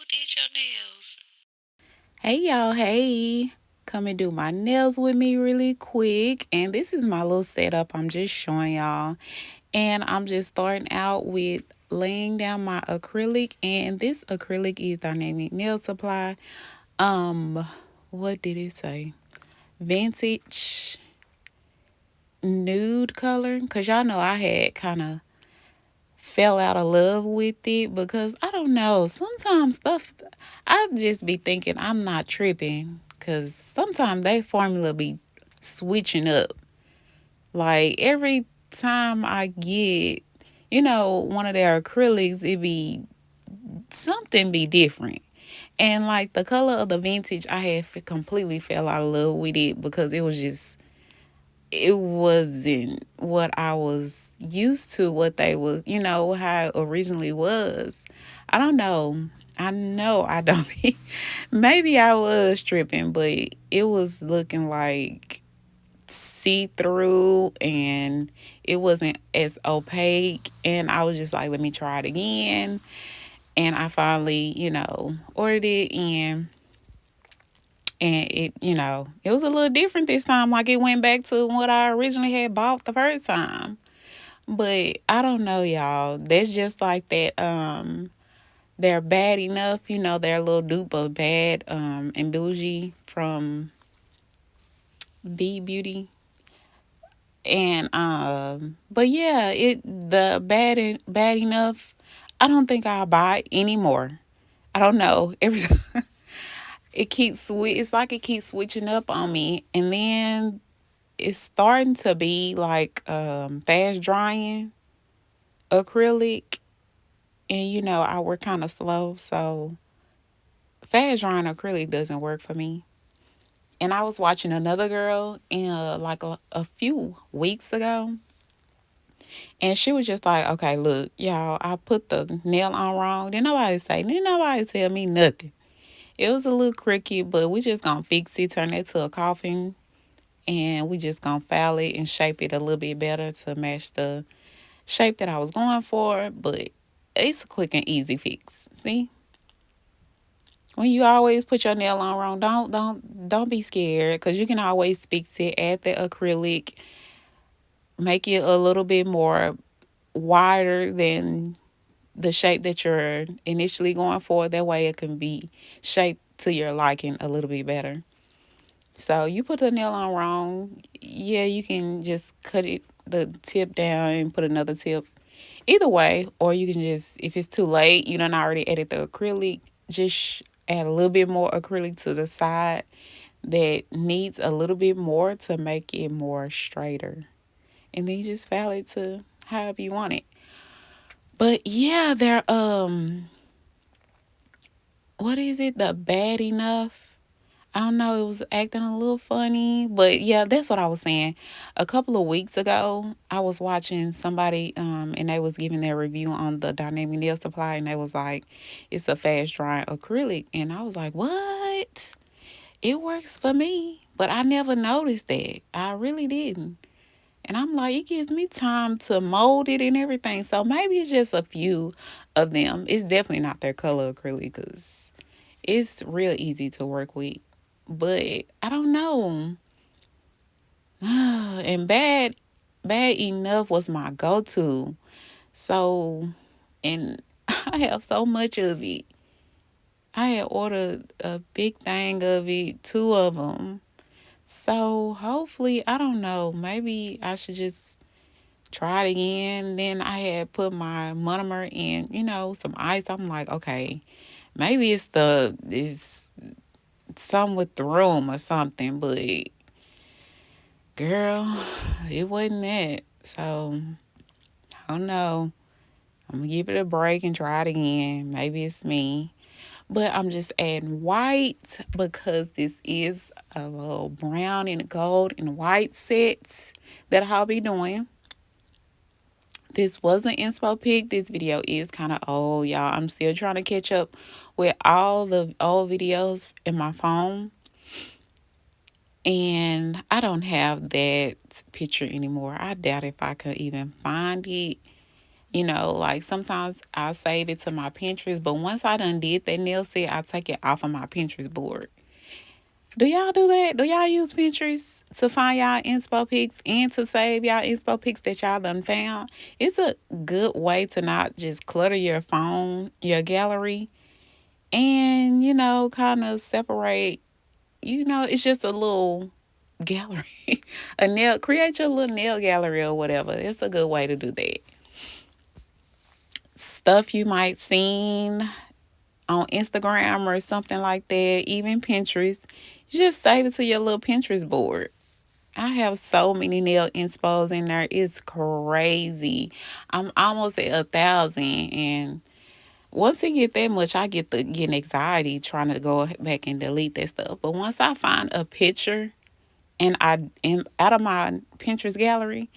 did your nails? Hey y'all, hey. Come and do my nails with me really quick. And this is my little setup I'm just showing y'all. And I'm just starting out with laying down my acrylic. And this acrylic is Dynamic Nail Supply. Um, what did it say? Vintage nude color. Cause y'all know I had kind of fell out of love with it because I don't know. Sometimes stuff I just be thinking I'm not tripping because sometimes they formula be switching up. Like every time I get, one of their acrylics, it be something be different. And like the color of the vintage, I had completely fell out of love with it because it wasn't what I was used to, what they was, how it originally was. I don't know. I know I don't be, maybe I was tripping, but it was looking like see through and it wasn't as opaque. And I was just like, let me try it again. And I finally, ordered it and it was a little different this time. Like it went back to what I originally had bought the first time. But I don't know, y'all. That's just like that. They're bad enough, they're a little dupe of bad and bougie from B Beauty. And but yeah, the bad enough. I don't think I'll buy it anymore. I don't know. Every it's like it keeps switching up on me, and then it's starting to be like fast drying acrylic, and I work kind of slow, so fast drying acrylic doesn't work for me. And I was watching another girl in like a few weeks ago, and she was just like, "Okay, look, y'all, I put the nail on wrong. Didn't nobody tell me nothing. It was a little crooked, but we just gonna fix it, turn it to a coffin, and we just gonna file it and shape it a little bit better to match the shape that I was going for, but it's a quick and easy fix. See, when you always put your nail on wrong, don't be scared because you can always fix it. Add the acrylic, make it a little bit more wider than the shape that you're initially going for. That way, it can be shaped to your liking a little bit better. So you put the nail on wrong, yeah, you can just cut it the tip down and put another tip. Either way, or you can just, if it's too late, you done already added the acrylic, just add a little bit more acrylic to the side that needs a little bit more to make it more straighter. And then you just file it to however you want it. But yeah, what is it? The bad enough. I don't know, it was acting a little funny, but yeah, that's what I was saying. A couple of weeks ago, I was watching somebody and they was giving their review on the Dynamic Nail Supply and they was like, it's a fast drying acrylic. And I was like, what? It works for me. But I never noticed that. I really didn't. And I'm like, it gives me time to mold it and everything. So maybe it's just a few of them. It's definitely not their color acrylic because it's real easy to work with. But I don't know. And bad enough was my go-to. So, and I have so much of it. I had ordered a big thing of it, two of them. So hopefully, I don't know. Maybe I should just try it again. Then I had put my monomer in, some ice. I'm like, okay, maybe it's some with the room or something, but girl, it wasn't that. So I don't know. I'm gonna give it a break and try it again. Maybe it's me. But I'm just adding white because this is a little brown and gold and white sets that I'll be doing. This was an inspo pic. This video is kind of old, y'all. I'm still trying to catch up with all the old videos in my phone. And I don't have that picture anymore. I doubt if I could even find it. Like sometimes I'll save it to my Pinterest, but once I done did that nail set, I take it off of my Pinterest board. Do y'all do that? Do y'all use Pinterest to find y'all inspo pics and to save y'all inspo pics that y'all done found? It's a good way to not just clutter your phone, your gallery, and, kind of separate, it's just a little gallery. Create your little nail gallery or whatever. It's a good way to do that. Stuff you might seen on Instagram or something like that, even Pinterest, you just save it to your little Pinterest board. I have so many nail inspos in there. It's crazy. I'm almost at 1,000, and once it get that much, I get the getting anxiety trying to go back and delete that stuff. But once I find a picture and I am out of my Pinterest gallery,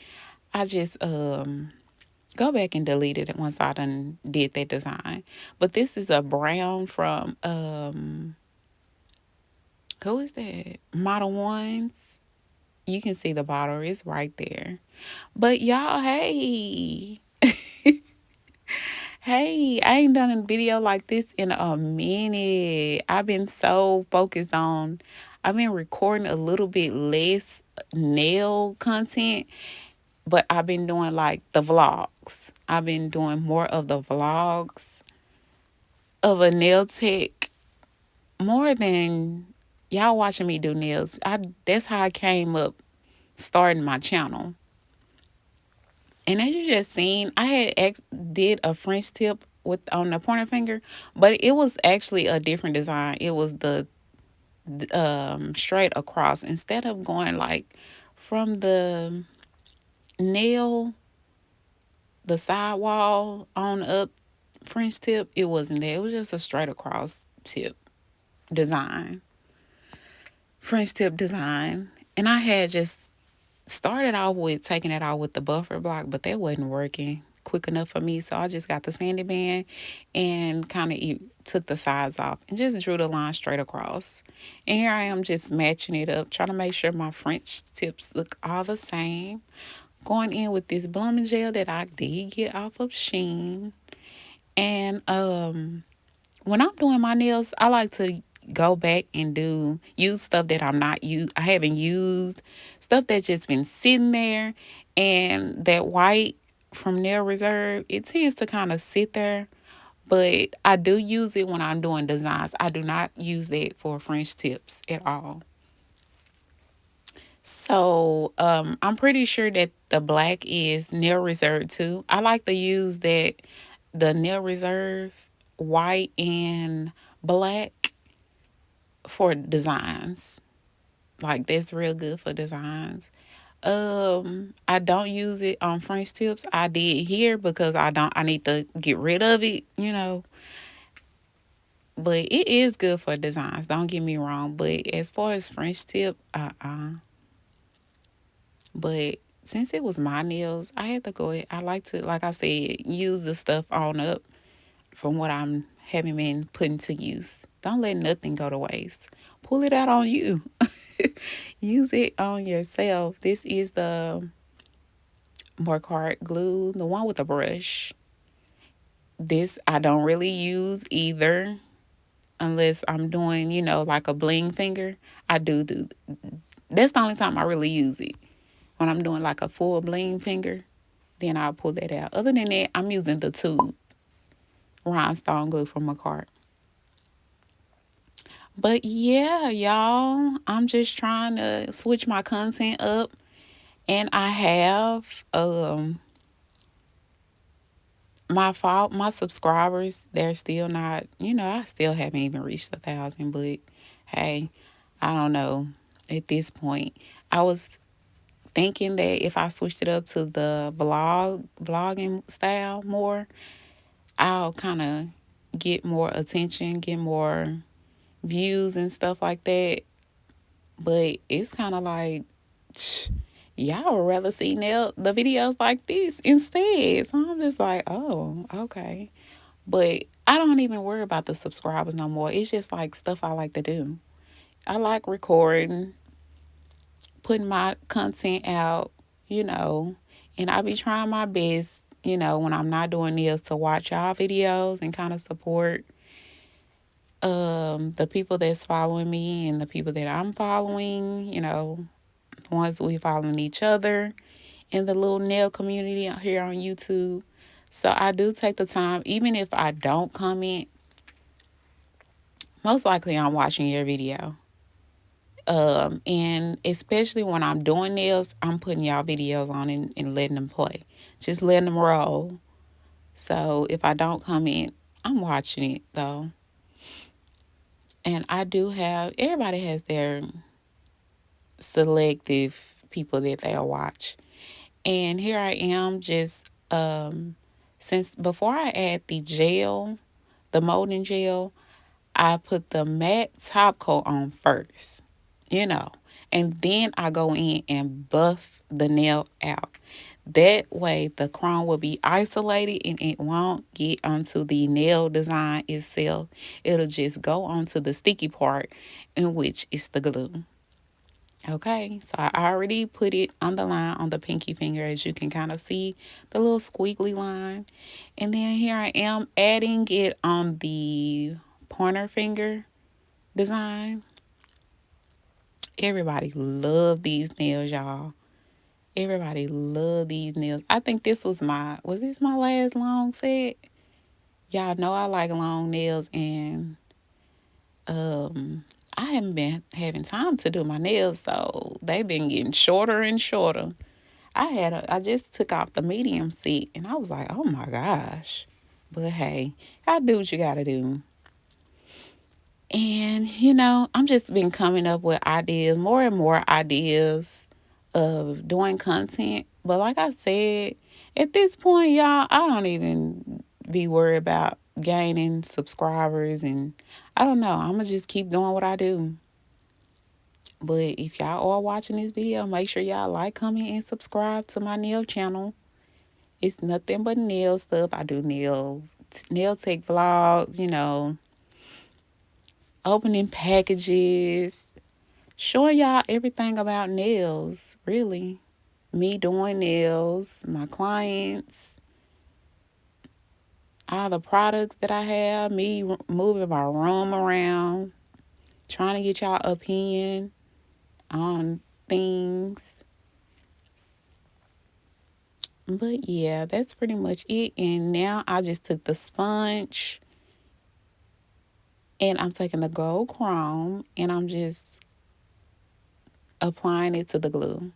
I just go back and delete it once I done did that design. But this is a brown from who is that? Model Ones. You can see the bottle is right there. But y'all, hey. Hey, I ain't done a video like this in a minute. I've been so focused on, I've been recording a little bit less nail content, but I've been doing like the vlogs. I've been doing more of the vlogs of a nail tech more than y'all watching me do nails. That's how I came up starting my channel. And as you just seen, I had did a French tip with on the pointer finger, but it was actually a different design. It was the straight across instead of going like from the nail, the sidewall on up French tip. It wasn't there. It was just a straight across tip design, French tip design. And I had just started off with taking it out with the buffer block, but that wasn't working quick enough for me. So I just got the sandy band and kind of took the sides off and just drew the line straight across. And here I am just matching it up, trying to make sure my French tips look all the same. Going in with this blooming gel that I did get off of Sheen. And when I'm doing my nails, I like to go back and use stuff that I haven't used, stuff that's just been sitting there, and that white from Nail Reserve, it tends to kind of sit there, but I do use it when I'm doing designs. I do not use that for French tips at all. So I'm pretty sure that the black is Nail Reserve too. I like to use the Nail Reserve white and black for designs. Like that's real good for designs. I don't use it on French tips. I did here because I need to get rid of it. But it is good for designs, don't get me wrong. But as far as French tip, But since it was my nails, I had to go ahead. I like to, like I said, use the stuff on up from what I'm having been putting to use. Don't let nothing go to waste. Pull it out on you. Use it on yourself. This is the Morcart glue, the one with the brush. This I don't really use either unless I'm doing, like a bling finger. I do. That's the only time I really use it. When I'm doing like a full bling finger, then I'll pull that out. Other than that, I'm using the tube rhinestone glue from Morcart. But yeah, y'all, I'm just trying to switch my content up, and I have my subscribers. They're still not, I still haven't even reached 1,000. But hey, I don't know. At this point, I was thinking that if I switched it up to the vlogging style more, I'll kind of get more attention, get more views and stuff like that. But it's kind of like y'all would rather see the videos like this instead. So I'm just like, oh, okay. But I don't even worry about the subscribers no more. It's just like stuff I like to do. I like recording, putting my content out, and I be trying my best when I'm not doing nails to watch y'all videos and kind of support the people that's following me and the people that I'm following, ones we following each other in the little nail community out here on YouTube. So I do take the time, even if I don't comment, most likely I'm watching your video. And especially when I'm doing nails, I'm putting y'all videos on and letting them play. Just letting them roll. So if I don't comment, I'm watching it though. And I do have, everybody has their selective people that they'll watch. And here I am just, since before I add the gel, the molding gel, I put the matte top coat on first, you know, and then I go in and buff the nail out. That way, the chrome will be isolated and it won't get onto the nail design itself. It'll just go onto the sticky part, in which is the glue. Okay, so I already put it on the line on the pinky finger, as you can kind of see the little squiggly line. And then here I am adding it on the pointer finger design. Everybody love these nails, y'all. Everybody love these nails. I think was this my last long set? Y'all know I like long nails, and I haven't been having time to do my nails, so they've been getting shorter and shorter. I just took off the medium set and I was like, oh my gosh. But hey, gotta do what you gotta do. And I'm just been coming up with ideas, more and more ideas of doing content. But like I said, at this point, y'all, I don't even be worried about gaining subscribers, and I don't know. I'm gonna just keep doing what I do. But if y'all are watching this video, make sure y'all like, comment, and subscribe to my nail channel. It's nothing but nail stuff. I do nail tech vlogs, opening packages, showing y'all everything about nails, really. Me doing nails, my clients, all the products that I have, me moving my room around, trying to get y'all opinion on things. But yeah, that's pretty much it. And now I just took the sponge and I'm taking the gold chrome and I'm just applying it to the glue,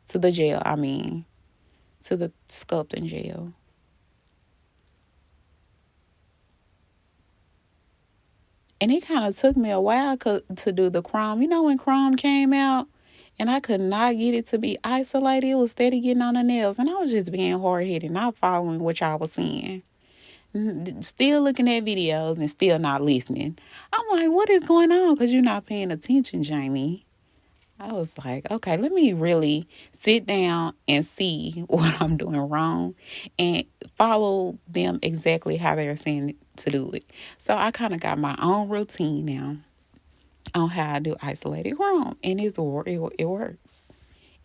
to the gel, to the sculpting gel. And it kind of took me a while to do the chrome. You know, when chrome came out and I could not get it to be isolated, it was steady getting on the nails. And I was just being hard headed, not following what y'all was saying. Still looking at videos and still not listening. I'm like, what is going on? Because you're not paying attention, Jamie. I was like, okay, let me really sit down and see what I'm doing wrong and follow them exactly how they're saying to do it. So I kind of got my own routine now on how I do isolated chrome, and it works.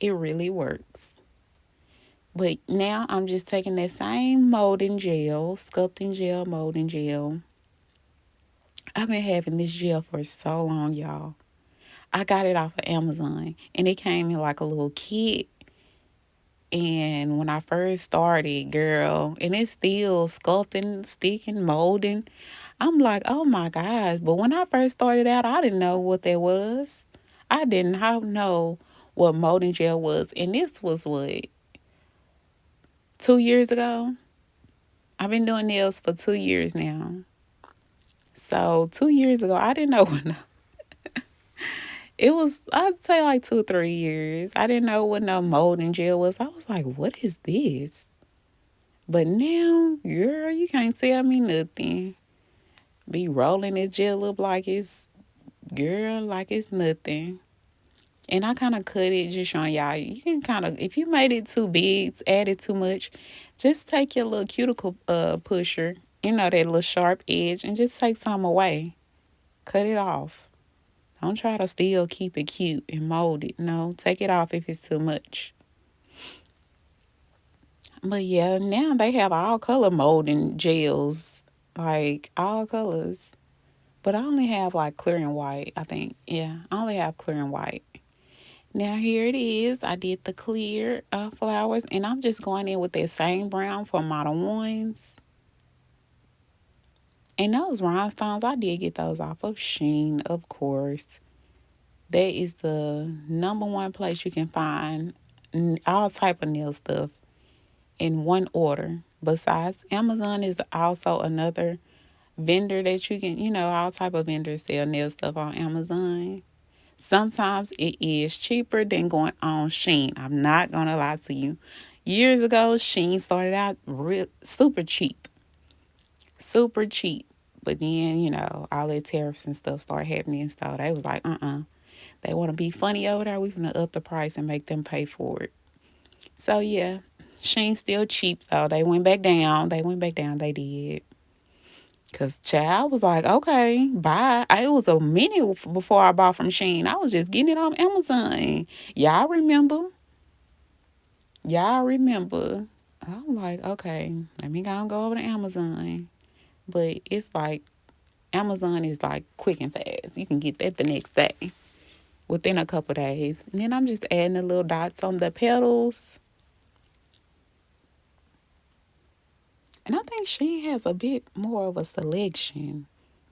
It really works. But now I'm just taking that same molding gel, sculpting gel, molding gel. I've been having this gel for so long, y'all. I got it off of Amazon and it came in like a little kit. And when I first started, girl, and it's still sculpting, sticking, molding, I'm like, oh my gosh. But when I first started out, I didn't know what that was. I did not know what molding gel was. And this was what, 2 years ago? I've been doing nails for 2 years now. So 2 years ago, I didn't know what. It was, I'd say like 2 or 3 years. I didn't know what no molding gel was. I was like, what is this? But now, girl, you can't tell me nothing. Be rolling this gel up like it's, girl, like it's nothing. And I kind of cut it, just showing y'all. You can kind of, if you made it too big, added too much, just take your little cuticle pusher, that little sharp edge, and just take some away. Cut it off. Don't try to still keep it cute and mold it. No, take it off if it's too much. But yeah, now they have all color molding gels, like all colors. But I only have like clear and white, I think. Yeah, I only have clear and white. Now here it is. I did the clear flowers, and I'm just going in with that same brown for Model 1s. And those rhinestones, I did get those off of Shein, of course. That is the number one place you can find all type of nail stuff in one order. Besides, Amazon is also another vendor that you can, all type of vendors sell nail stuff on Amazon. Sometimes it is cheaper than going on Shein. I'm not gonna lie to you. Years ago, Shein started out real super cheap, super cheap. But then, all the tariffs and stuff started happening, so they was like, they want to be funny over there. We gonna up the price and make them pay for it. So yeah, Shein's still cheap, so they went back down. They went back down. They did. Cause child was like, okay, bye. It was a minute before I bought from Shein. I was just getting it on Amazon. Y'all remember? Y'all remember? I'm like, okay, let me go over to Amazon. But it's like Amazon is like quick and fast. You can get that the next day, within a couple days. And then I'm just adding the little dots on the petals. And I think Shein has a bit more of a selection,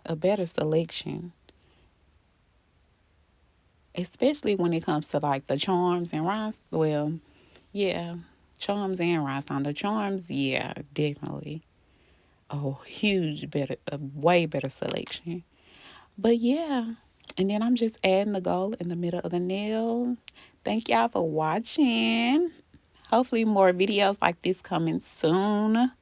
a better selection, especially when it comes to like the charms and rhinestones. Well, yeah, charms and rhinestones. The charms, yeah, definitely a huge better, a way better selection. But yeah, and then I'm just adding the gold in the middle of the nail. Thank y'all for watching. Hopefully more videos like this coming soon.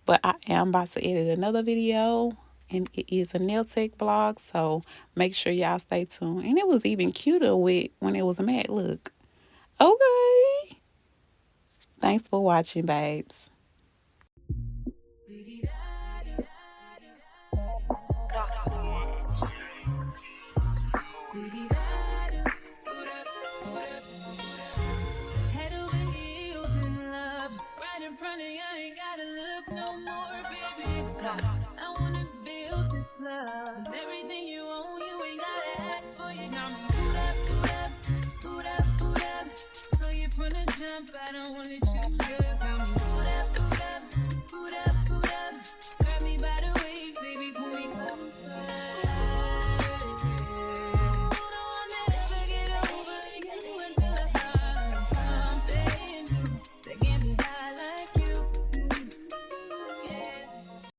But I am about to edit another video, and it is a nail tech blog, so make sure y'all stay tuned. And it was even cuter with when it was matte look. Okay. Thanks for watching, babes. Head over heels in love, right in front of you, ain't gotta look no more, baby. I wanna build this love, and everything you own, you ain't gotta ask for. You got me boot up, boot up, boot up, boot up. So you from the jump, I don't wanna